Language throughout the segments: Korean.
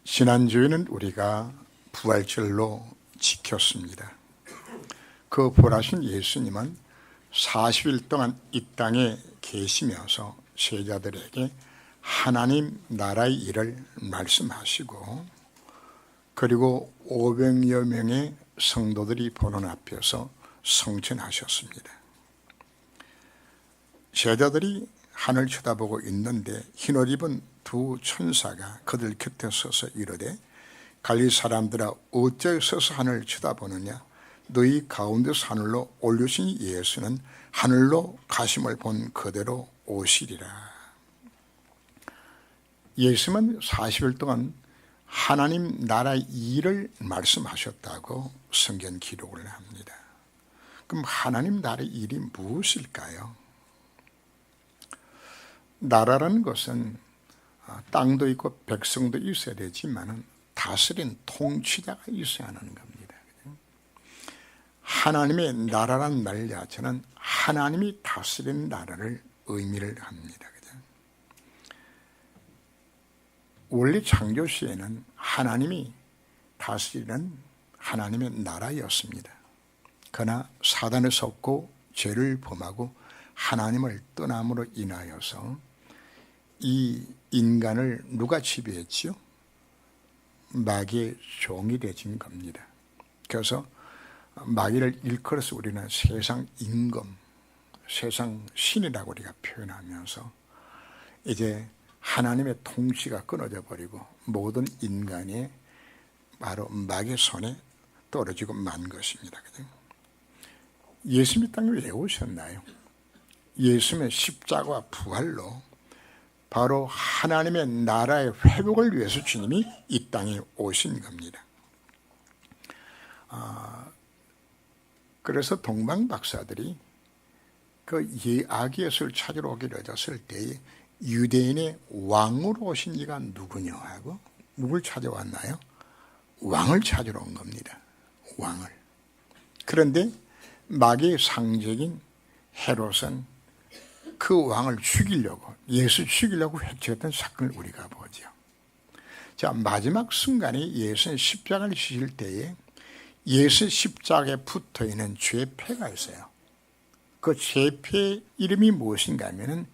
지난주에는 우리가 부활절로 지켰습니다. 그 부활하신 예수님은 40일 동안 이 땅에 계시면서 제자들에게 하나님 나라의 일을 말씀하시고, 그리고 500여 명의 성도들이 보는 앞에서 성천하셨습니다. 제자들이 하늘 쳐다보고 있는데 흰옷 입은 두 천사가 그들 곁에 서서 이르되, 갈릴리 사람들아 어찌 서서 하늘을 쳐다보느냐? 너희 가운데서 하늘로 올리신 예수는 하늘로 가심을 본 그대로 오시리라. 예수님은 40일 동안 하나님 나라의 일을 말씀하셨다고 성경 기록을 합니다. 그럼 하나님 나라의 일이 무엇일까요? 나라라는 것은 땅도 있고 백성도 있어야 되지만 다스린 통치자가 있어야 하는 겁니다. 하나님의 나라란 말 자체는 하나님이 다스리는 나라를 의미를 합니다. 원래 창조 시에는 하나님이 다스리는 하나님의 나라였습니다. 그러나 사단을 섞고 죄를 범하고 하나님을 떠남으로 인하여서 이 인간을 누가 지배했지요? 마귀의 종이 되진 겁니다. 그래서 마귀를 일컬어서 우리는 세상 임금, 세상 신이라고 우리가 표현하면서 이제 하나님의 통치가 끊어져 버리고 모든 인간이 바로 마귀의 손에 떨어지고 만 것입니다. 예수님이 땅에 왜 오셨나요? 예수님의 십자가와 부활로 바로 하나님의 나라의 회복을 위해서 주님이 이 땅에 오신 겁니다. 그래서 동방 박사들이 그 아기 예수를 찾으러 오기로 했을 때에 유대인의 왕으로 오신 이가 누구냐 하고 누굴 찾아왔나요? 왕을 찾으러 온 겁니다. 왕을. 그런데 마귀의 상징인 헤롯은 그 왕을 죽이려고, 예수 죽이려고 해치웠던 사건을 우리가 보죠. 자, 마지막 순간에 예수는 십자가를 지실 때에 예수 십자가에 붙어 있는 죄패가 있어요. 그 죄패의 이름이 무엇인가 하면은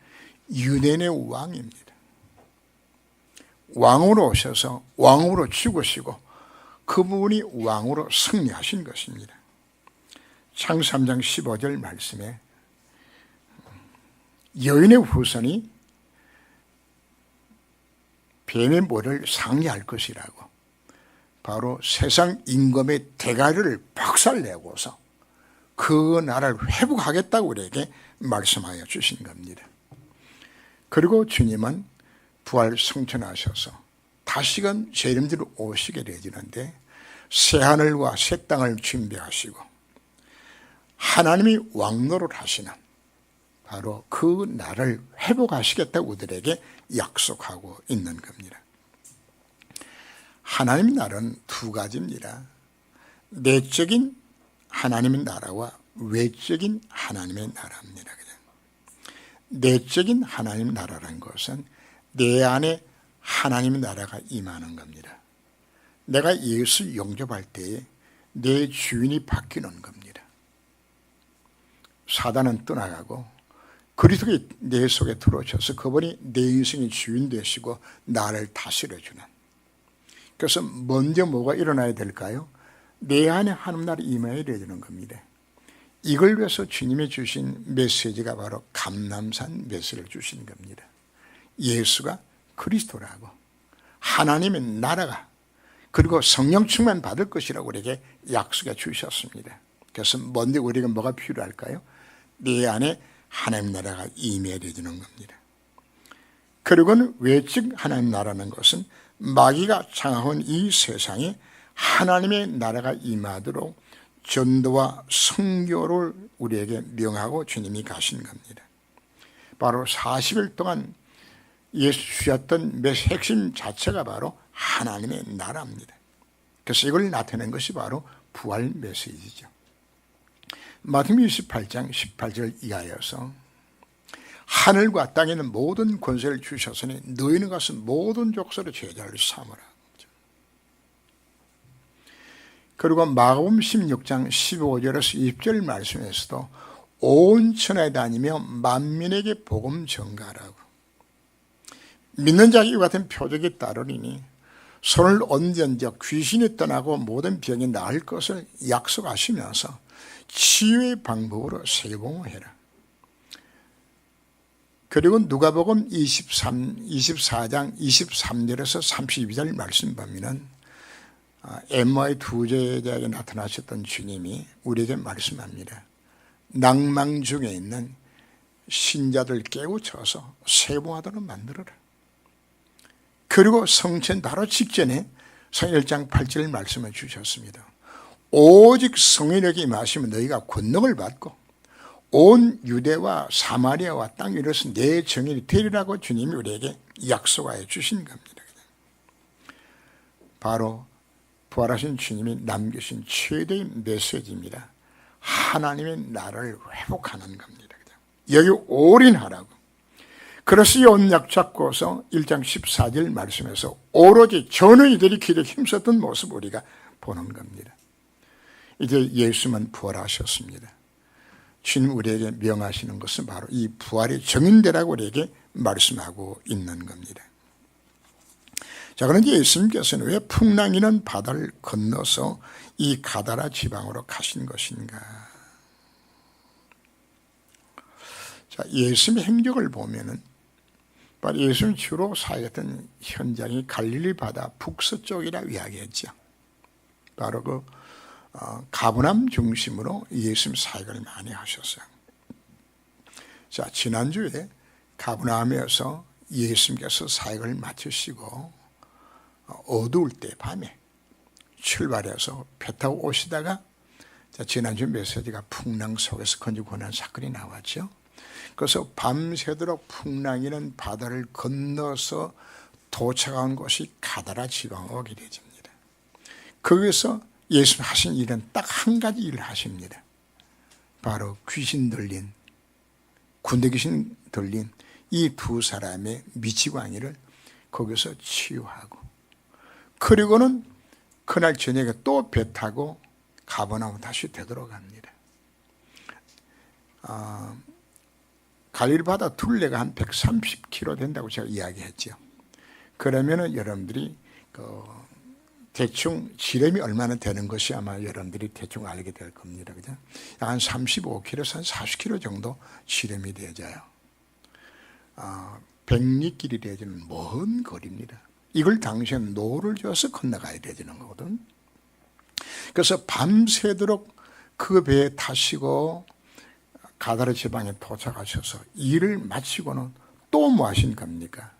유대인의 왕입니다. 왕으로 오셔서 왕으로 죽으시고 그분이 왕으로 승리하신 것입니다. 창세기 3장 15절 말씀에 여인의 후손이 뱀의 모를 상리할 것이라고, 바로 세상 임금의 대가리를 박살내고서 그 나라를 회복하겠다고 우리에게 말씀하여 주신 겁니다. 그리고 주님은 부활 승천하셔서 다시금 재림대로 오시게 되지는데 새하늘과 새 땅을 준비하시고 하나님이 왕노를 하시는 바로 그 나라를 회복하시겠다고 우리에게 약속하고 있는 겁니다. 하나님의 나라는 두 가지입니다. 내적인 하나님의 나라와 외적인 하나님의 나라입니다. 내적인 하나님의 나라라는 것은 내 안에 하나님의 나라가 임하는 겁니다. 내가 예수 영접할 때에 내 주인이 바뀌는 겁니다. 사단은 떠나가고 그리스도가 내 속에 들어오셔서 그분이 내 인생의 주인 되시고 나를 다스려주는. 그래서 먼저 뭐가 일어나야 될까요? 내 안에 하나님 나라 임해야 되는 겁니다. 이걸 위해서 주님이 주신 메시지가 바로 감람산 메시지를 주신 겁니다. 예수가 그리스도라고, 하나님의 나라가, 그리고 성령 충만 받을 것이라고 우리에게 약속해 주셨습니다. 그래서 먼저 우리가 뭐가 필요할까요? 내 안에 하나님 나라가 임해야 되는 겁니다. 그리고는 외적 하나님 나라는 것은 마귀가 장악한 이 세상에 하나님의 나라가 임하도록 전도와 선교를 우리에게 명하고 주님이 가신 겁니다. 바로 40일 동안 예수 주셨던 핵심 자체가 바로 하나님의 나라입니다. 그래서 이걸 나타낸 것이 바로 부활 메시지죠. 마태복음 28장 18절 이하여서 하늘과 땅에 있는 모든 권세를 주셨으니 너희는 가서 모든 족속의 제자를 삼으라. 그리고 마가복음 16장 15절에서 20절 말씀에서도 온 천하에 다니며 만민에게 복음 전가하라고. 믿는 자가 이와 같은 표적이 따르리니 손을 얹은즉 귀신이 떠나고 모든 병이 나을 것을 약속하시면서 치유의 방법으로 세계복음을 해라. 그리고 누가복음 24장 23절에서 32절 말씀 보면은 엠마의 두 제자에게 나타나셨던 주님이 우리에게 말씀합니다. 낭망 중에 있는 신자들 깨우쳐서 세봉하도록 만들어라. 그리고 성천 바로 직전에 성경 1장 8절 말씀을 주셨습니다. 오직 성인에게 임하시면 너희가 권능을 받고 온 유대와 사마리아와 땅 위로서 내 정인이 되리라고 주님이 우리에게 약속하여 주신 겁니다. 바로 부활하신 주님이 남기신 최대의 메시지입니다. 하나님의 나라를 회복하는 겁니다. 여기 올인하라고. 그래서 이 언약 잡고서 1장 14절 말씀에서 오로지 전의들이 길에 힘썼던 모습 우리가 보는 겁니다. 이제 예수만 부활하셨습니다. 주님 우리에게 명하시는 것은 바로 이 부활의 정인되라고 우리에게 말씀하고 있는 겁니다. 자, 그런데 예수님께서는 왜 풍랑이는 바다를 건너서 이 가다라 지방으로 가신 것인가? 자, 예수님의 행적을 보면은 바로 예수님이 주로 사역했던 현장이 갈릴리 바다 북서쪽이라 이야기했죠. 바로 그 가버나움 중심으로 예수님 사역을 많이 하셨어요. 자, 지난주에 가버나움에서 예수님께서 사역을 마치시고 어두울 때 밤에 출발해서 배 타고 오시다가 지난주 메시지가 풍랑 속에서 건지고 난 사건이 나왔죠. 그래서 밤새도록 풍랑이는 바다를 건너서 도착한 곳이 가다라 지방에 오게 되집니다. 거기서 예수님 하신 일은 딱 한 가지 일을 하십니다. 바로 귀신 들린, 군대 귀신 들린 이 두 사람의 미치광이를 거기서 치유하고, 그리고는 그날 저녁에 또 배 타고 가버나움 다시 되돌아갑니다. 갈릴리 바다 둘레가 한 130km 된다고 제가 이야기했죠. 그러면은 여러분들이 대충 지름이 얼마나 되는 것이 아마 여러분들이 대충 알게 될 겁니다. 그죠? 한 35km에서 한 40km 정도 지름이 되어져요. 백리길이 되어지는 먼 거리입니다. 이걸 당시엔 노를 져서 건너가야 되는 거거든. 그래서 밤새도록 그 배에 타시고 가다라 지방에 도착하셔서 일을 마치고는 또 뭐 하신 겁니까?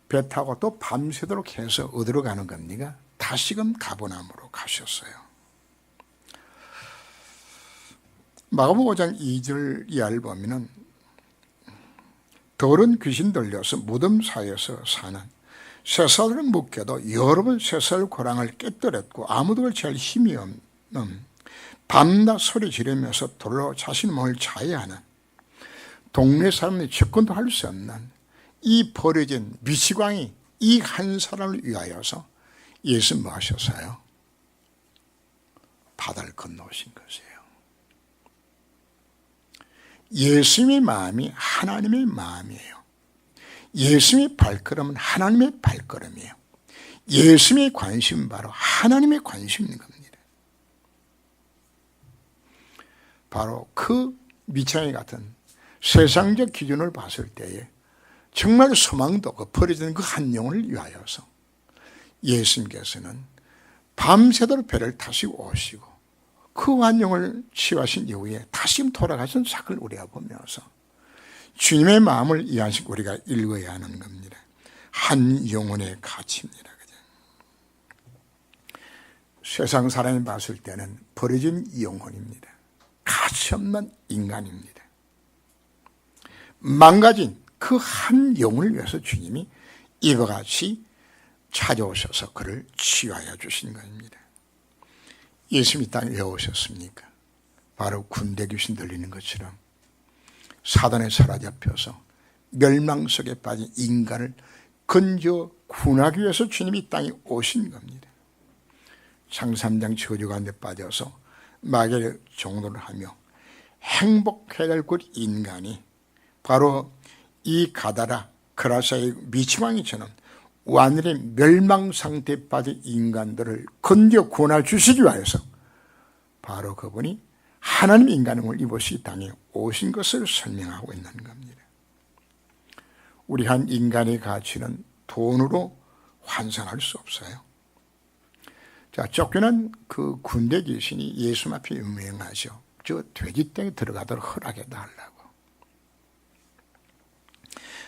배 타고 또 밤새도록 해서 어디로 가는 겁니까? 다시금 가버나움으로 가셨어요. 마가복음 5장 2절 이하를 보면은 더러운 귀신 들려서 무덤 사이에서 사는 쇠사슬을 묶여도 여러 번 쇠사슬 고랑을 깨뜨렸고 아무도 그걸 잴 힘이 없는, 밤낮 소리 지르면서 돌로 자신의 몸을 차야 하는, 동네 사람들이 접근도 할 수 없는 이 버려진 미치광이 이 한 사람을 위하여서 예수 뭐 하셨어요? 바다를 건너오신 것이에요. 예수님의 마음이 하나님의 마음이에요. 예수님의 발걸음은 하나님의 발걸음이에요. 예수님의 관심은 바로 하나님의 관심인 겁니다. 바로 그 미창이 같은 세상적 기준을 봤을 때에 정말 소망도 없고 버려진 그 한 영혼을 위하여서 예수님께서는 밤새도록 배를 타시고 오시고 그 한 영혼을 치유하신 이후에 다시 돌아가신 사건을 우리가 보면서 주님의 마음을 이해하신 우리가 읽어야 하는 겁니다. 한 영혼의 가치입니다. 세상 사람이 봤을 때는 버려진 영혼입니다. 가치 없는 인간입니다. 망가진 그 한 영혼을 위해서 주님이 이와 같이 찾아오셔서 그를 치유하여 주신 것입니다. 예수님이 땅에 왜 오셨습니까? 바로 군대 귀신 들리는 것처럼 사단에 사로잡혀서 멸망 속에 빠진 인간을 건져 구원하기 위해서 주님이 이 땅에 오신 겁니다. 상삼장 저주 가운데 빠져서 마귀의 종노를 하며 행복해야 될 그 인간이 바로 이 가다라 그라사의 미치광이처럼 완전히 멸망 상태에 빠진 인간들을 건져 구원해 주시기 위해서 바로 그분이 하나님 인간을 입으시 이 땅에 오신 것을 설명하고 있는 겁니다. 우리 한 인간의 가치는 돈으로 환산할 수 없어요. 자, 쫓겨난 그 군대 귀신이 예수 앞에 명하죠. 저 돼지땅에 들어가도록 허락해 달라고.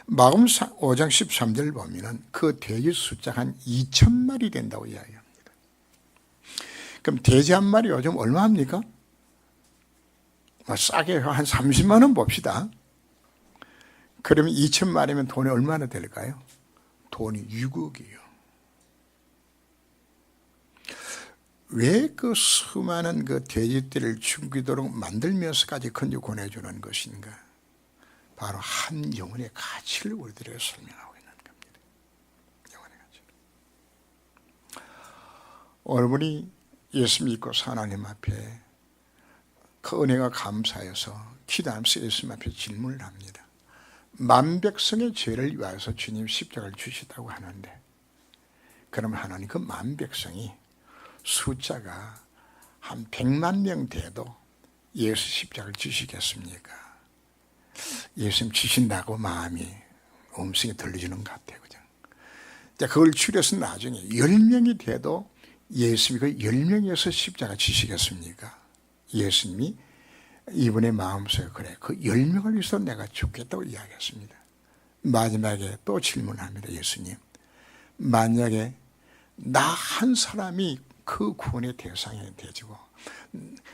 마음 5장 13절 보면은 그 돼지 숫자가 한 2,000마리 된다고 이야기합니다. 그럼 돼지 한 마리 요즘 얼마 합니까? 싸게 한 30만 원 봅시다. 그러면 2,000마리면 돈이 얼마나 될까요? 돈이 6억이요. 왜 그 수많은 그 돼지떼를 죽이도록 만들면서까지 건져 보내주는 것인가? 바로 한 영혼의 가치를 우리들에게 설명하고 있는 겁니다. 영혼의 가치를. 여러분이 예수 믿고 하나님 앞에 그 은혜가 감사해서 기도하면서 예수 앞에 질문을 합니다. 만백성의 죄를 위하여서 주님 십자가를 주시다고 하는데, 그러면 하나님 그 만백성이 숫자가 한 100만 명 돼도 예수 십자가를 주시겠습니까? 예수님 주신다고 마음이 음성이 들려주는 것 같아요. 그죠? 그걸 추려서 나중에 10명이 돼도 예수님이 그 10명에서 십자가 주시겠습니까? 예수님이 이분의 마음속에 그래, 그 10명을 위해서 내가 죽겠다고 이야기했습니다. 마지막에 또 질문합니다. 예수님, 만약에 나 한 사람이 그 구원의 대상이 되지고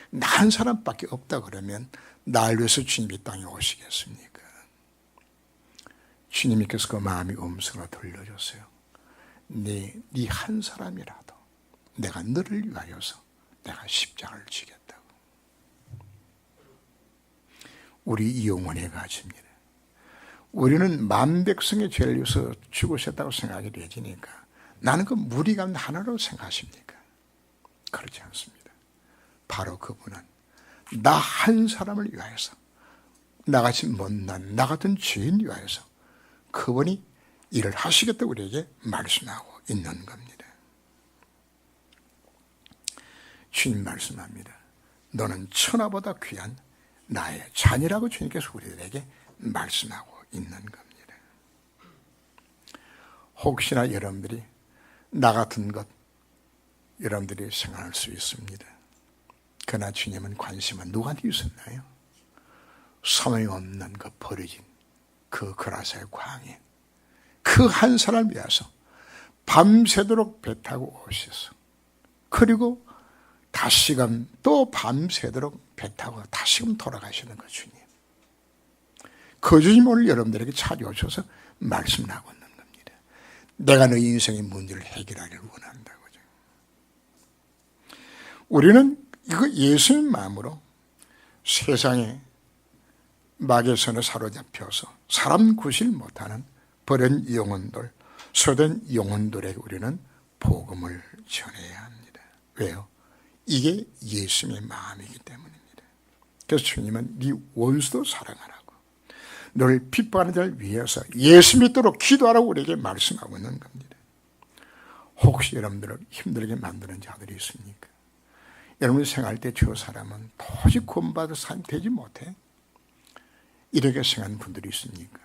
나 한 사람밖에 없다 그러면 날 위해서 주님이 땅에 오시겠습니까? 주님께서 그 마음의 음성을 들려줬어요. 네 한 사람이라도 내가 너를 위하여서 내가 십자가를 지겠다고. 우리 영혼의 가치입니다. 우리는 만백성의 죄를 위해서 죽으셨다고 생각이 되지니까 나는 그 무리가 하나로 생각하십니까? 그렇지 않습니다. 바로 그분은 나 한 사람을 위하여서, 나같이 못난 나 같은 죄인 위하여서 그분이 일을 하시겠다고 우리에게 말씀하고 있는 겁니다. 주님 말씀합니다. 너는 천하보다 귀한 나의 자녀라고 주님께서 우리들에게 말씀하고 있는 겁니다. 혹시나 여러분들이 나 같은 것 여러분들이 생각할 수 있습니다. 그러나 주님은 관심은 누구한테 있었나요? 소용없는 그 버려진 그 그라사의 광인, 그 한 사람을 위해서 밤새도록 배 타고 오셔서, 그리고 다시금 또 밤새도록 배 타고 다시금 돌아가시는 거 주님. 그 주님 오늘 여러분들에게 찾아오셔서 말씀을 하고 있는 겁니다. 내가 너희 인생의 문제를 해결하기를 원한다고. 우리는 이거 예수님 마음으로 세상에 마귀의 손에 사로잡혀서 사람 구실 못하는 버린 영혼들, 소된 영혼들에게 우리는 복음을 전해야 합니다. 왜요? 이게 예수님의 마음이기 때문입니다. 그래서 주님은 네 원수도 사랑하라고, 너를 핍박하는 자를 위해서 예수 믿도록 기도하라고 우리에게 말씀하고 있는 겁니다. 혹시 여러분들을 힘들게 만드는 자들이 있습니까? 여러분이 생각할 때 저 사람은 도저히 구원받을 사람이 되지 못해, 이렇게 생각하는 분들이 있습니까?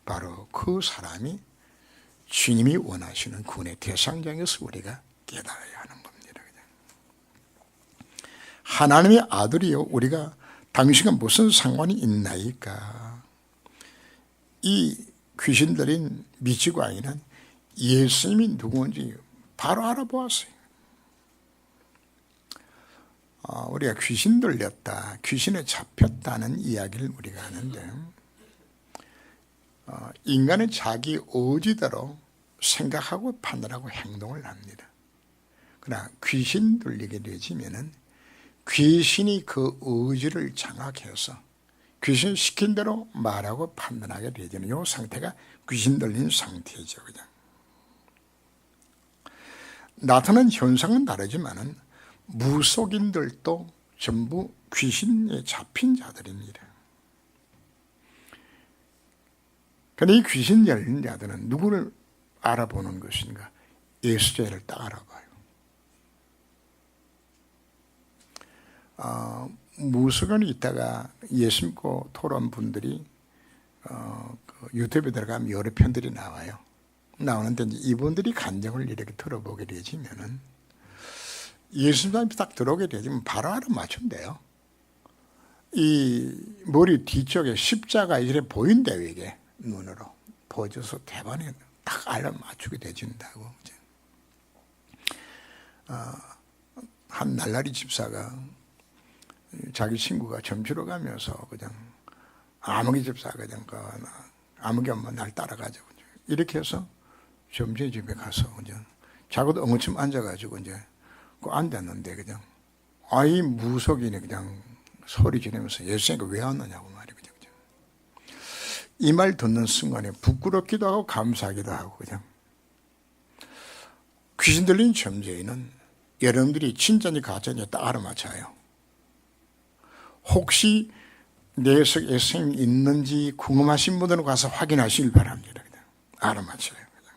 바로 그 사람이 주님이 원하시는 구원의 대상자에서 우리가 깨달아야 하는 겁니다. 하나님의 아들이요, 우리가 당신과 무슨 상관이 있나이까? 이 귀신들인 미치광이는 예수님이 누구인지 바로 알아보았어요. 우리가 귀신 들렸다, 귀신에 잡혔다는 이야기를 우리가 하는데, 인간은 자기 의지대로 생각하고 판단하고 행동을 합니다. 그러나 귀신 들리게 되지면은 귀신이 그 의지를 장악해서 귀신 시킨 대로 말하고 판단하게 되는 이 상태가 귀신 들린 상태죠. 그냥 나타난 현상은 다르지만은 무속인들도 전부 귀신에 잡힌 자들입니다. 그런데 이 귀신 열린 자들은 누구를 알아보는 것인가? 예수제를 딱 알아봐요. 무속인이 있다가 예수 믿고 돌아온 분들이 유튜브에 들어가면 여러 편들이 나와요. 나오는데 이제 이분들이 간증을 이렇게 들어보게 되지면은 예수님이 딱 들어오게 되면 바로 알아맞춘대요. 이 머리 뒤쪽에 십자가 이렇게 보인대요. 이게 눈으로 보여줘서 대번에 딱 알아맞추게 되진다고. 한 날라리 집사가 자기 친구가 점주러 가면서 그냥 아무개 집사가 그냥 아무개 엄마 날 따라가지고 이렇게 해서 점주의 집에 가서 이제 자기도 엉어침 앉아가지고 이제 앉았는데 그냥 아이 무속인이 그냥 소리 지르면서 예수님께 왜 왔느냐고 말이에요. 이 말 듣는 순간에 부끄럽기도 하고 감사하기도 하고 그냥 귀신 들린 점쟁이는 여러분들이 진짜인지 가짜인지 딱 알아맞혀요. 혹시 내 속에 예수님이 있는지 궁금하신 분들은 가서 확인하시길 바랍니다. 그냥 알아맞혀요. 그냥.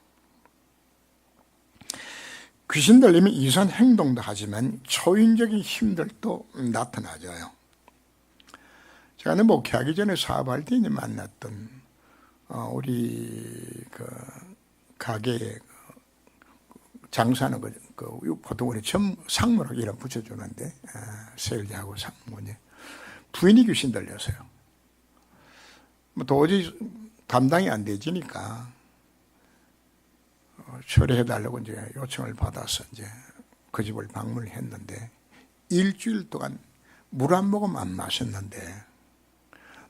귀신 들리면 이상한 행동도 하지만 초인적인 힘들도 나타나져요. 제가 목회하기 전에 사업할 때 만났던 우리 그 가게에 장사하는 보통 우리 상무라고 이름 붙여주는데 세일즈하고 상무니 부인이 귀신 들려서요. 도저히 감당이 안 되지니까 처리해달라고 이제 요청을 받아서 이제 그 집을 방문을 했는데 일주일 동안 물 한 모금 안 마셨는데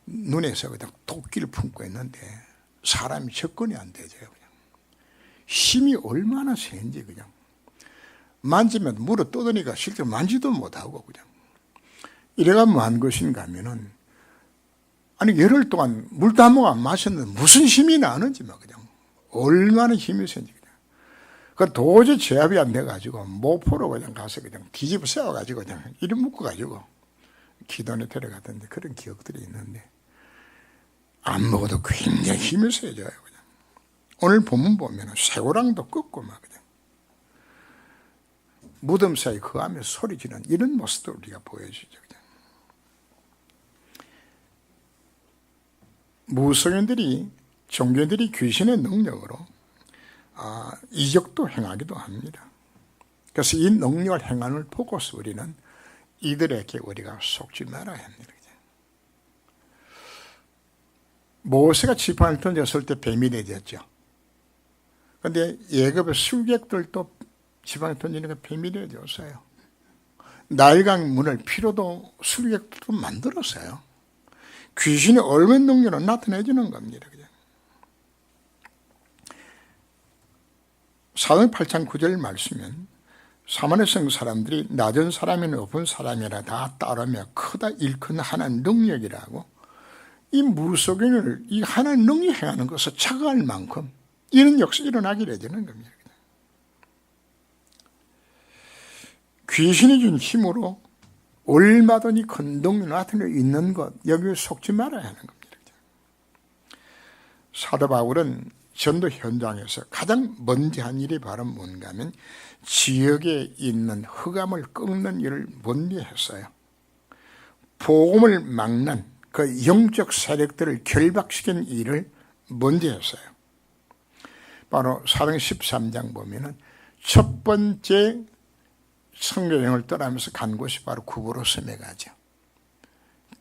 눈에서 그냥 토끼를 품고 있는데 사람이 접근이 안 되죠. 그냥 힘이 얼마나 센지 그냥 만지면 물어 떠드니까 실제로 만지도 못하고 그냥 이래가 뭐한 것인가 하면은 아니 열흘 동안 물도 한 모금 안 마셨는데 무슨 힘이 나는지 막 그냥 얼마나 힘이 센지 그냥 그 도저히 제압이 안 돼가지고 모포로 그냥 가서 그냥 뒤집어 세워가지고 그냥 이름 묶어가지고 기도원에 데려갔던데 그런 기억들이 있는데 안 먹어도 굉장히 힘이 세져요. 그냥. 오늘 본문 보면 쇠고랑도 꺾고 막 그냥 무덤 사이 그 하면서 소리 지르는 이런 모습도 우리가 보여주죠. 그냥. 무속인들이 종교인들이 귀신의 능력으로 이적도 행하기도 합니다. 그래서 이 능력을 행함을 보고서 우리는 이들에게 우리가 속지 말아야 합니다. 모세가 지팡이를 던졌을 때 뱀이 되졌죠. 그런데 예굽의 술객들도 지팡이 던지는 게 뱀이 되졌어요. 나일강 문을 피로도 술객들도 만들었어요. 귀신이 얼마나 능력으로 나타내주는 겁니다. 사도행 8장 9절 말씀은 사만의 성 사람들이 낮은 사람이나 높은 사람이라 다 따르며 크다 일큰 하나님 능력이라고 이 무속인을 이 하나님 능력 행하는 것을 착각할 만큼 이런 역사 일어나게 되는 겁니다. 귀신이 준 힘으로 얼마든지 큰 능력이 나타내 있는 것 여기에 속지 말아야 하는 겁니다. 사도 바울은 전도 현장에서 가장 먼저 한 일이 바로 뭔가 하면 지역에 있는 흑암을 꺾는 일을 먼저 했어요. 복음을 막는 그 영적 세력들을 결박시킨 일을 먼저 했어요. 바로 사도행 13장 보면은 첫 번째 선교 여행을 떠나면서 간 곳이 바로 구브로 섬에 가죠.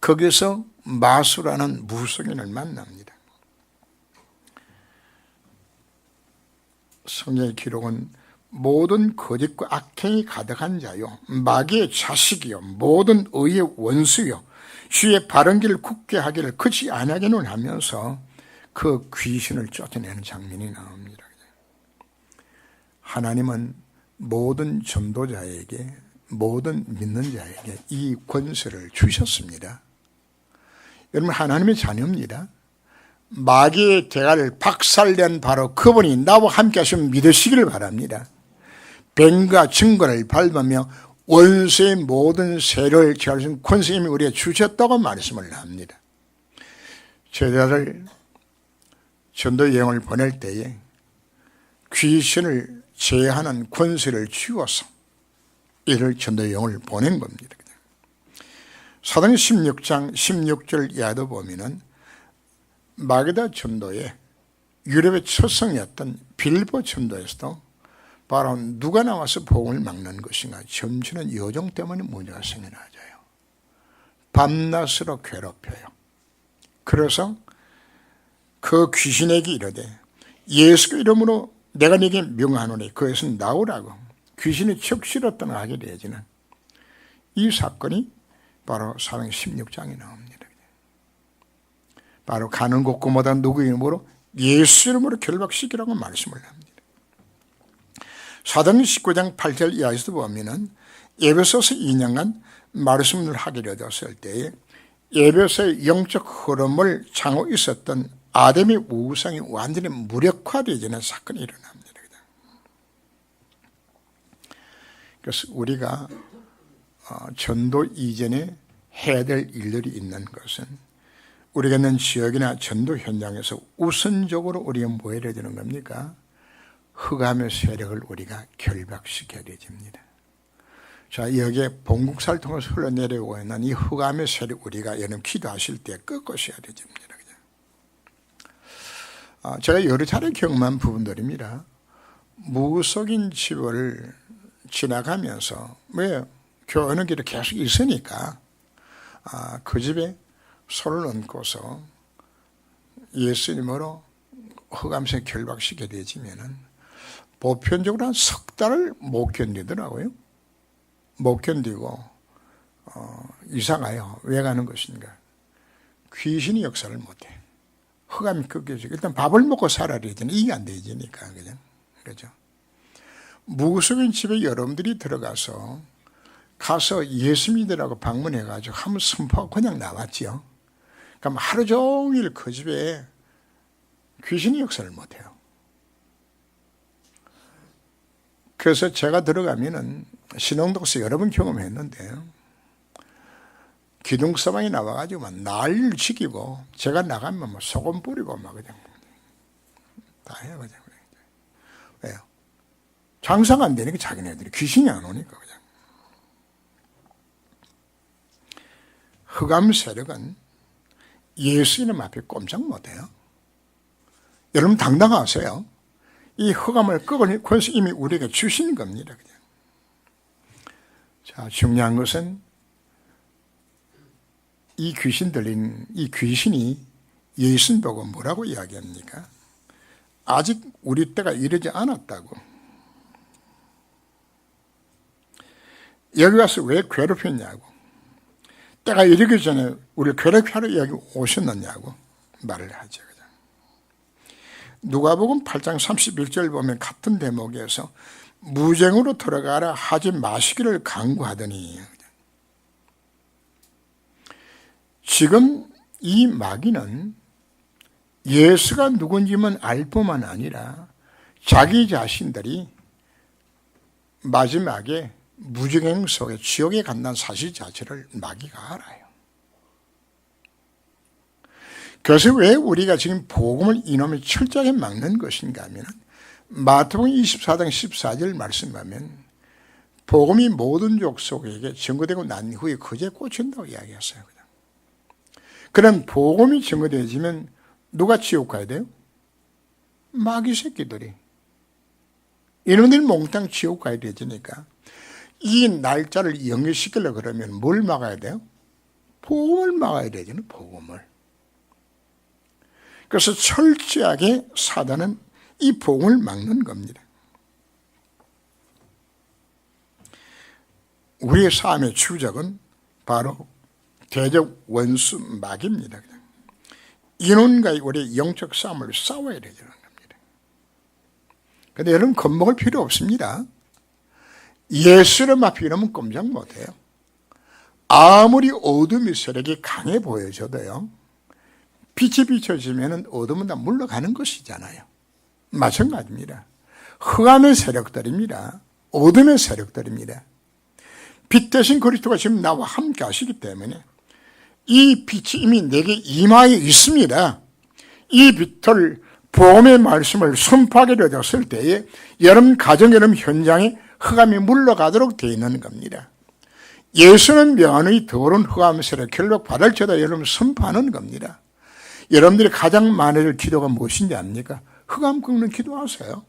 거기서 마수라는 무속인을 만납니다. 성경의 기록은 모든 거짓과 악행이 가득한 자요 마귀의 자식이요 모든 의의 원수요 주의 바른 길을 굳게 하기를 그치 아니하기는 하면서 그 귀신을 쫓아내는 장면이 나옵니다. 하나님은 모든 전도자에게 모든 믿는 자에게 이 권세를 주셨습니다. 여러분 하나님의 자녀입니다. 마귀의 대가를 박살낸 바로 그분이 나와 함께 하시면 믿으시기를 바랍니다. 뱀과 증거를 밟으며 원수의 모든 세를 제할 수 있는 권세임이 우리에게 주셨다고 말씀을 합니다. 제자를 전도 여행을 보낼 때에 귀신을 제하는 권세를 주어서 이를 전도 여행을 보낸 겁니다. 사도행 16장 16절 이하도 보면은 마게다 전도에 유럽의 초성이었던 빌보 전도에서도 바로 누가 나와서 복음을 막는 것인가? 점치는 여종 때문에 문제가 생겨나져요. 밤낮으로 괴롭혀요. 그래서 그 귀신에게 이르되 예수 이름으로 내가 네게 명하노니 그에서 나오라고 귀신이 척실었던 하게 되어지는 이 사건이 바로 사도행 16장에 나옵니다. 바로 가는 곳곳마다 누구 이름으로 예수 이름으로 결박시키라고 말씀을 합니다. 사도행 19장 8절 이하에서도 보면은 에베소서 2년간 말씀을 하게 되었을 때에 에베소의 영적 흐름을 장고 있었던 아담의 우상이 완전히 무력화되어지는 사건이 일어납니다. 그래서 우리가 전도 이전에 해야 될 일들이 있는 것은 우리가 있는 지역이나 전도 현장에서 우선적으로 우리가 뭐 해야 되는 겁니까? 흑암의 세력을 우리가 결박시켜야 됩니다. 자, 여기에 본국사를 통해서 흘러내려오고 있는 이 흑암의 세력 우리가 여러분 기도하실 때 꺾으셔야 됩니다. 제가 여러 차례 경험한 부분들입니다. 무속인 집을 지나가면서 왜 교회는 길에 계속 있으니까 그 집에 손을 얹고서 예수님으로 흑암세 결박시켜 되지면은 보편적으로 한 석 달을 못 견디더라고요. 못 견디고 이상해요. 왜 가는 것인가? 귀신이 역사를 못해. 흑암이 꺾여지고 일단 밥을 먹고 살아야 되잖아요. 이게 안 되지니까 그죠? 무속인 집에 여러분들이 들어가서 가서 예수 믿으라고 방문해가지고 한번 선포하고 그냥 나왔지요. 그럼 하루 종일 그 집에 귀신이 역사를 못해요. 그래서 제가 들어가면은 신흥독서 여러 번 경험했는데요. 기둥서방이 나와가지고 막 난리를 치기고 제가 나가면 뭐 소금 뿌리고 막 그냥 다 해요. 그냥. 왜요? 장사가 안 되니까 자기네들이 귀신이 안 오니까 그냥. 흑암 세력은 예수 이름 앞에 꼼짝 못해요. 여러분 당당하세요. 이 흑암을 끄고 그래서 이미 우리에게 주신 겁니다. 그냥. 자, 중요한 것은 이 귀신 들린 이 귀신이 예수님 보고 뭐라고 이야기합니까? 아직 우리 때가 이르지 않았다고. 여기 와서 왜 괴롭혔냐고. 때가 이르기 전에 우리를 괴롭히러 여기 오셨느냐고 말을 하죠. 누가복음 8장 31절 보면 같은 대목에서 무쟁으로 들어가라 하지 마시기를 강구하더니 지금 이 마귀는 예수가 누군지만 알 뿐만 아니라 자기 자신들이 마지막에 무지갱 속에 지옥에 간다는 사실 자체를 마귀가 알아요. 그래서 왜 우리가 지금 복음을 이놈이 철저하게 막는 것인가 하면 마태복음 24장 14절 말씀하면 복음이 모든 족속에게 증거되고 난 후에 그제 꽂힌다고 이야기했어요. 그럼 복음이 증거되어지면 누가 지옥 가야 돼요? 마귀 새끼들이. 이놈들이 몽땅 지옥 가야 되니까 이 날짜를 연결시키려고 그러면 뭘 막아야 돼요? 복음을 막아야 되잖아요. 복음을. 그래서 철저하게 사단은 이 복음을 막는 겁니다. 우리의 삶의 주적은 바로 대적 원수 마귀입니다. 이놈과의 우리의 영적 싸움을 싸워야 되는 겁니다. 그런데 여러분 겁먹을 필요 없습니다. 예수를 앞에 이러면 꼼짝 못해요. 아무리 어둠의 세력이 강해 보여져도요. 빛이 비춰지면 어둠은 다 물러가는 것이잖아요. 마찬가지입니다. 흑암의 세력들입니다. 어둠의 세력들입니다. 빛 대신 그리스도가 지금 나와 함께 하시기 때문에 이 빛이 이미 내게 임하여 있습니다. 이 빛을 복음의 말씀을 선포하게 되었을 때에 여러분 가정, 여러분 현장에 흑암이 물러가도록 되어 있는 겁니다. 예수는 명의 더러운 흑암 세력 결국 받을지어다 여러분 선포하는 겁니다. 여러분들이 가장 많이 할 기도가 무엇인지 압니까? 흑암 꺾는 기도하세요.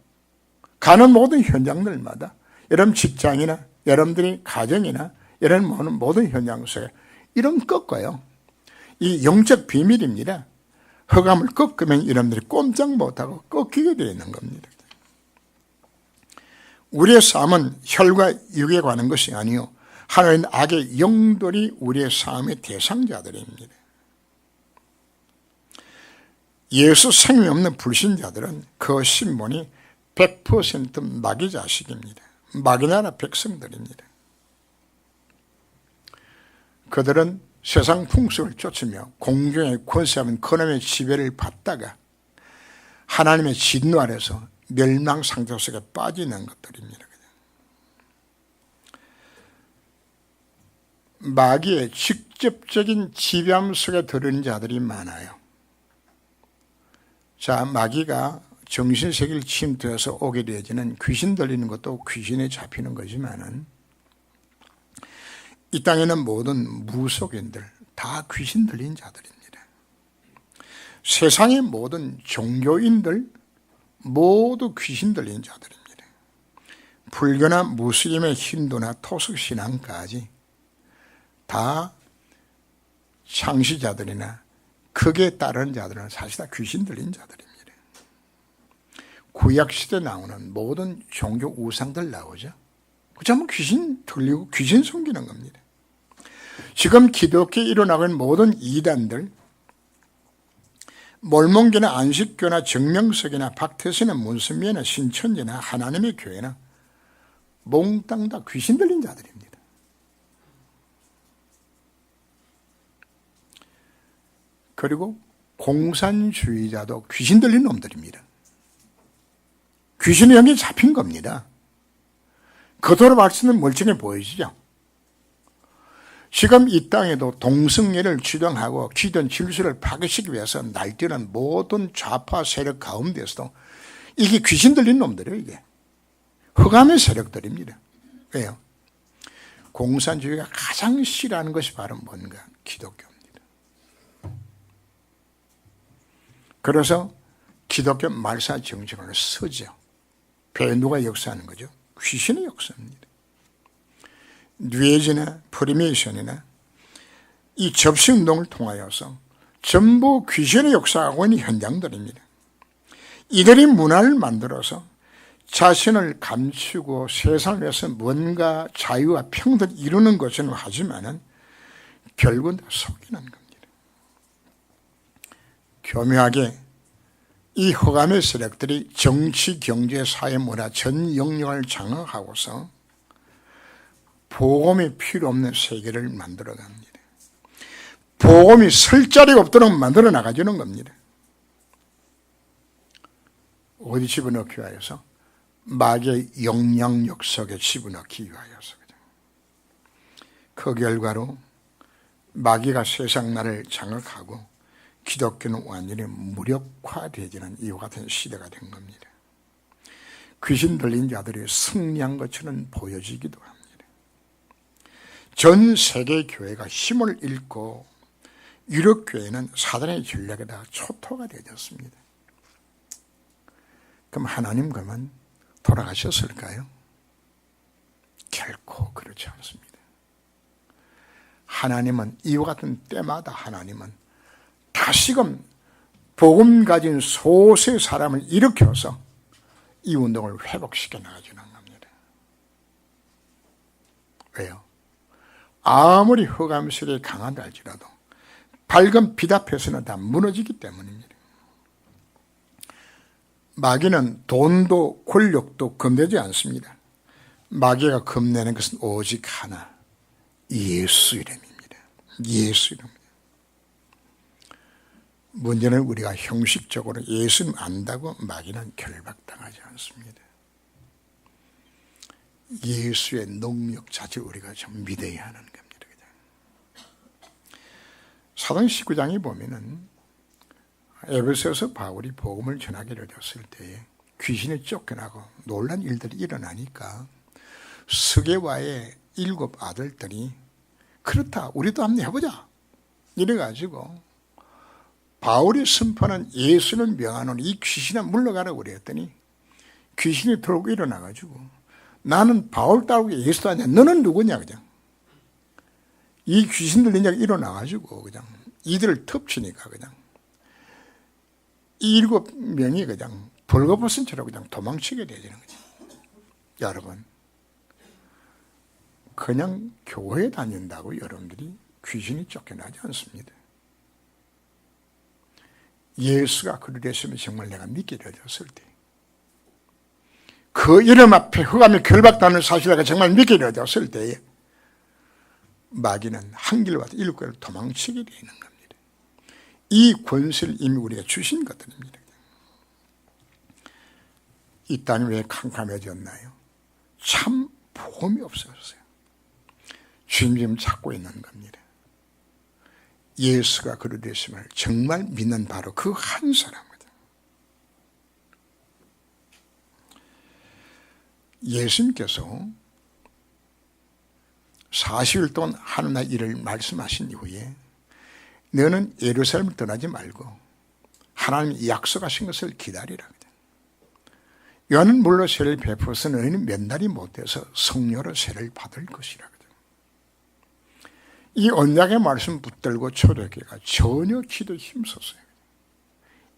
가는 모든 현장들마다 여러분 직장이나 여러분들이 가정이나 여러분 모든 현장 속에 이런 꺾어요. 이 영적 비밀입니다. 흑암을 꺾으면 여러분들이 꼼짝 못하고 꺾이게 되어 있는 겁니다. 우리의 삶은 혈과 육에 관한 것이 아니요 하나님 악의 영들이 우리의 삶의 대상자들입니다. 예수 생명 없는 불신자들은 그 신분이 100% 마귀 자식입니다. 마귀 나라 백성들입니다. 그들은 세상 풍습을 쫓으며 공중의 권세하면 그놈의 지배를 받다가 하나님의 진노 아래서 멸망 상태 속에 빠지는 것들입니다. 마귀의 직접적인 지배함 속에 들어있는 자들이 많아요. 자, 마귀가 정신세계를 침투해서 오게 되어지는 귀신 들리는 것도 귀신에 잡히는 거지만은 이 땅에는 모든 무속인들 다 귀신 들린 자들입니다. 세상의 모든 종교인들 모두 귀신 들린 자들입니다. 불교나 무슬림의 힌두나 토속신앙까지 다 창시자들이나 크게 따르는 자들은 사실 다 귀신 들린 자들입니다. 구약시대에 나오는 모든 종교 우상들 나오죠. 그 전부 귀신 들리고 귀신 섬기는 겁니다. 지금 기독교에 일어나고 있는 모든 이단들, 몰몬교나 안식교나 정명석이나 박태수나 문선미나 신천지나 하나님의 교회나 몽땅 다 귀신 들린 자들입니다. 그리고 공산주의자도 귀신 들린 놈들입니다. 귀신의 영에 잡힌 겁니다. 겉으로 봤을 때는 멀쩡해 보이시죠? 지금 이 땅에도 동성애를 주장하고 기존 질서를 파괴시키기 위해서 날뛰는 모든 좌파 세력 가운데서도 이게 귀신 들린 놈들이에요. 이게 흑암의 세력들입니다. 왜요? 공산주의가 가장 싫어하는 것이 바로 뭔가? 기독교입니다. 그래서 기독교 말사 정신을 쓰죠. 배에 누가 역사하는 거죠? 귀신의 역사입니다. 뉴에이지나 프리메이션이나 이 접시운동을 통하여서 전부 귀신의 역사하고 있는 현장들입니다. 이들이 문화를 만들어서 자신을 감추고 세상에서 뭔가 자유와 평등을 이루는 것은 하지만은 결국은 다 속이는 겁니다. 교묘하게 이 흑암의 세력들이 정치, 경제, 사회, 문화 전 영역을 장악하고서 복음이 필요 없는 세계를 만들어 갑니다. 복음이 설 자리가 없도록 만들어 나가주는 겁니다. 어디 집어넣기 위하여서? 마귀의 영향력 속에 집어넣기 위하여서. 그 결과로 마귀가 세상 나라를 장악하고 기독교는 완전히 무력화되어지는 이와 같은 시대가 된 겁니다. 귀신 들린 자들이 승리한 것처럼 보여지기도 합니다. 전 세계 교회가 힘을 잃고 유럽 교회는 사단의 전략에 다 초토가 되어졌습니다. 그럼 하나님 그러면 돌아가셨을까요? 결코 그렇지 않습니다. 하나님은 이와 같은 때마다 하나님은 다시금 복음 가진 소수의 사람을 일으켜서 이 운동을 회복시켜 나가주는 겁니다. 왜요? 아무리 흑암술이 강하다 할지라도 밝은 빛 앞에서는 다 무너지기 때문입니다. 마귀는 돈도 권력도 겁내지 않습니다. 마귀가 겁내는 것은 오직 하나, 예수 이름입니다. 예수 이름. 문제는 우리가 형식적으로 예수님 안다고 마귀는 결박당하지 않습니다. 예수의 능력 자체를 우리가 좀 믿어야 하는 겁니다. 사도행 19장에 보면은 에베소서 바울이 복음을 전하기를 했을 때에 귀신이 쫓겨나고 놀란 일들이 일어나니까 스게와의 7 아들들이 그렇다 우리도 한번 해보자 이래가지고 바울이 선포하는 예수를 명하노니 이 귀신아 물러가라고 그랬더니 귀신이 들어오고 일어나가지고 나는 바울 따르고 예수도 아니야 너는 누구냐 그냥 이 귀신들 그냥 일어나가지고 그냥 이들을 덮치니까 그냥 이 7명이 그냥 벌거벗은 채로 그냥 도망치게 되는 거죠. 여러분 그냥 교회 다닌다고 여러분들이 귀신이 쫓겨나지 않습니다. 예수가 그러했으면 정말 내가 믿게 되었을 때 그 이름 앞에 흑암이 결박당하는 사실을 내가 정말 믿게 되었을 때에 마귀는 한 길로 와서 7개를 도망치게 되는 겁니다. 이 권세를 이미 우리가 주신 것들입니다. 이 땅이 왜 캄캄해졌나요? 참 복음이 없어졌어요. 주님 지금 찾고 있는 겁니다. 예수가 그러했음을 정말 믿는 바로 그 한 사람입니다. 예수님께서 40일 동안 하나님의 일을 말씀하신 이후에 너는 예루살렘을 떠나지 말고 하나님이 약속하신 것을 기다리라. 요한은 물로 세를 베풀어서 너희는 몇 날이 못돼서 성령으로 세를 받을 것이라. 이 언약의 말씀 붙들고 초대교회가 전혀 기도에 힘썼어요.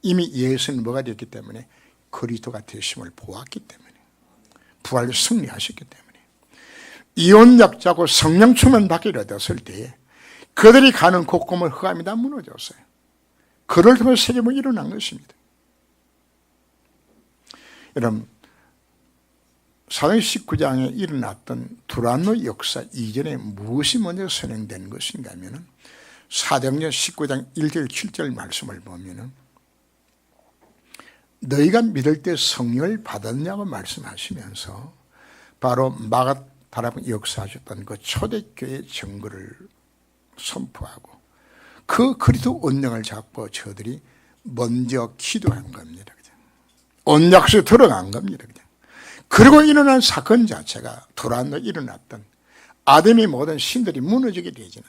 이미 예수는 뭐가 됐기 때문에 그리스도가 되심을 보았기 때문에 부활을 승리하셨기 때문에 이 언약 잡고 성령 충만 받기로 되었을 때에 그들이 가는 곳곳을 흑암이 다 무너졌어요. 그를 통해 세계가 일어난 것입니다. 여러분 사도행 19장에 일어났던 두란노 역사 이전에 무엇이 먼저 선행된 것인가 하면 사도행전 19장 1절 7절 말씀을 보면 너희가 믿을 때 성령을 받았냐고 말씀하시면서 바로 마가다락방에 역사하셨던 그 초대교회의 증거를 선포하고 그 그리스도 언약을 잡고 저들이 먼저 기도한 겁니다. 언약속에 들어간 겁니다. 그리고 일어난 사건 자체가 두란노에 일어났던 아담의 모든 신들이 무너지게 되지는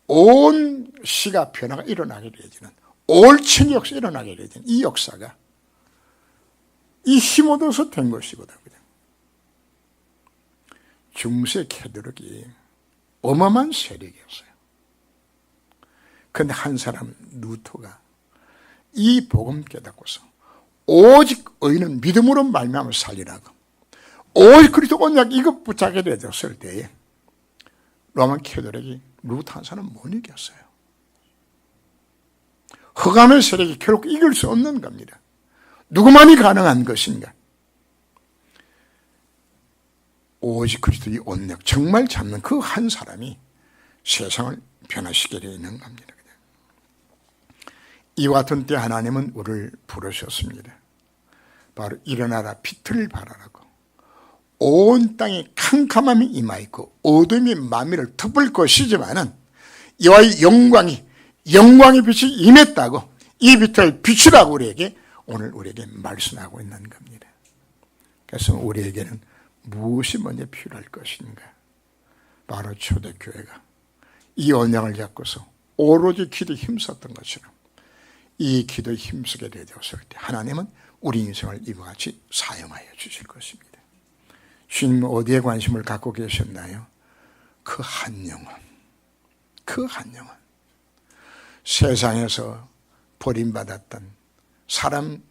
온 시가 변화가 일어나게 되지는 올천 역사 일어나게 되지는 이 역사가 이 힘 얻어서 된 것이거든요. 중세 캐도릭이 어마어마한 세력이었어요. 그런데 한 사람 루터가 이 복음 깨닫고서 오직 의인은 믿음으로 말미암아 살리라고 오직 그리스도 언약 이것 붙잡게 되었을 때에 로마 캐도릭이 루터 한 사람 못 이겼어요. 흑암의 세력이 결국 이길 수 없는 겁니다. 누구만이 가능한 것인가? 오직 그리스도의 언약 정말 잡는 그 한 사람이 세상을 변화시키게 되어 있는 겁니다. 이와 같은 때 하나님은 우리를 부르셨습니다. 바로 일어나라 빛을 발하라고 온 땅에 캄캄함이 임하였고 어둠이 만민을 덮을 것이지만은 여호와의 영광의 빛이 임했다고 이 빛을 비추라고 오늘 우리에게 말씀하고 있는 겁니다. 그래서 우리에게는 무엇이 먼저 필요할 것인가? 바로 초대교회가 이 언약을 잡고서 오로지 기도에 힘썼던 것처럼 이 기도에 힘쓰게 되었을 때 하나님은 우리 인생을 이와 같이 사용하여 주실 것입니다. 주님은 어디에 관심을 갖고 계셨나요? 그 한 영혼, 그 한 영혼. 세상에서 버림받았던 사람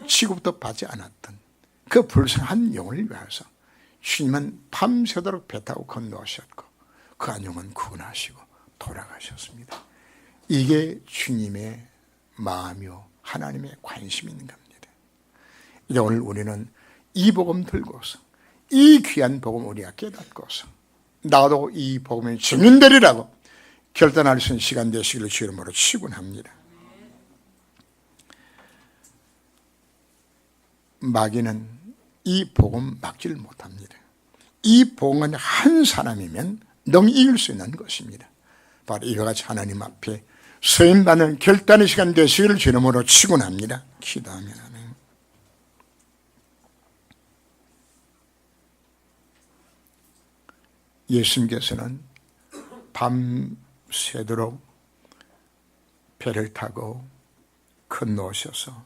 취급도 받지 않았던 그 불쌍한 영혼을 위해서 주님은 밤새도록 배 타고 건너오셨고 그 한 영혼 구원하시고 돌아가셨습니다. 이게 주님의 마음이요 하나님의 관심이 있는 겁니다. 이제 오늘 우리는 이 복음 들고서 이 귀한 복음 우리가 깨닫고서 나도 이 복음의 증인되리라고 결단할 수 있는 시간 되시기를 주 이름으로 축원합니다. 마귀는 이 복음 막지를 못합니다. 이 봉은 한 사람이면 능히 이길 수 있는 것입니다. 바로 이와 같이 하나님 앞에 서임받는 결단의 시간 되시기를 주님으로 축원합니다. 기도합니다. 예수님께서는 밤새도록 배를 타고 건너오셔서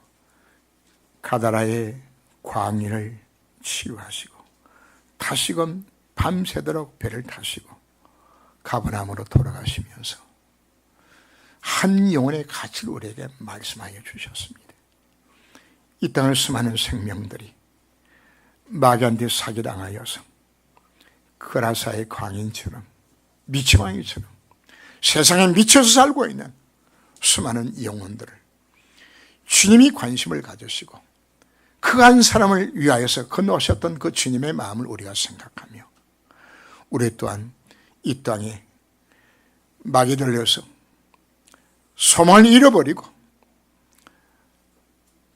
가다라의 광야를 치유하시고 다시금 밤새도록 배를 타시고 가버나움으로 돌아가시면서 한 영혼의 가치를 우리에게 말씀하여 주셨습니다. 이 땅의 수많은 생명들이 마귀한테 사기당하여서 그라사의 광인처럼 미치광이처럼 세상에 미쳐서 살고 있는 수많은 영혼들을 주님이 관심을 가지시고 그 한 사람을 위하여서 건너오셨던 그 주님의 마음을 우리가 생각하며 우리 또한 이 땅에 막이 들려서 소망을 잃어버리고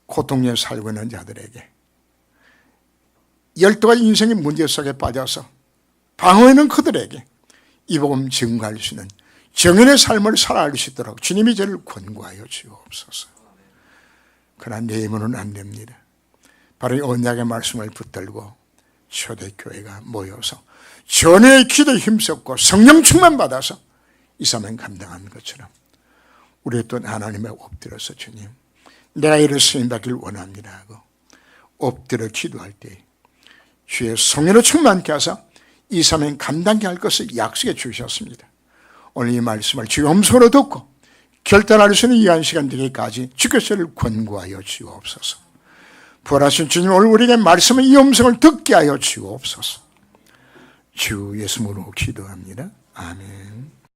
고통에 살고 있는 자들에게 12가지 인생의 문제 속에 빠져서 방황하는 그들에게 이 복음 증거할 수 있는 정인의 삶을 살아갈 수 있도록 주님이 저를 권고하여 주옵소서. 그러나 내 힘으로는 안 됩니다. 바로 이 언약의 말씀을 붙들고 초대교회가 모여서 전의 기도에 힘썼고 성령 충만 받아서 이 삶을 감당한 것처럼 우리 또한 하나님의 엎드려서 주님 내가 이를 쓰임받기를 원합니다 하고 엎드려 기도할 때 주의 성령으로 충만케 하사 이 삶을 감당케 할 것을 약속해 주셨습니다. 오늘 이 말씀을 주의 음성으로 듣고 결단할 수 있는 이 한 시간 되기까지 주께서 저를 권고하여 주옵소서. 부활하신 주님 오늘 우리에게 말씀의 이 음성을 듣게 하여 주옵소서. 주 예수님으로 기도합니다. 아멘.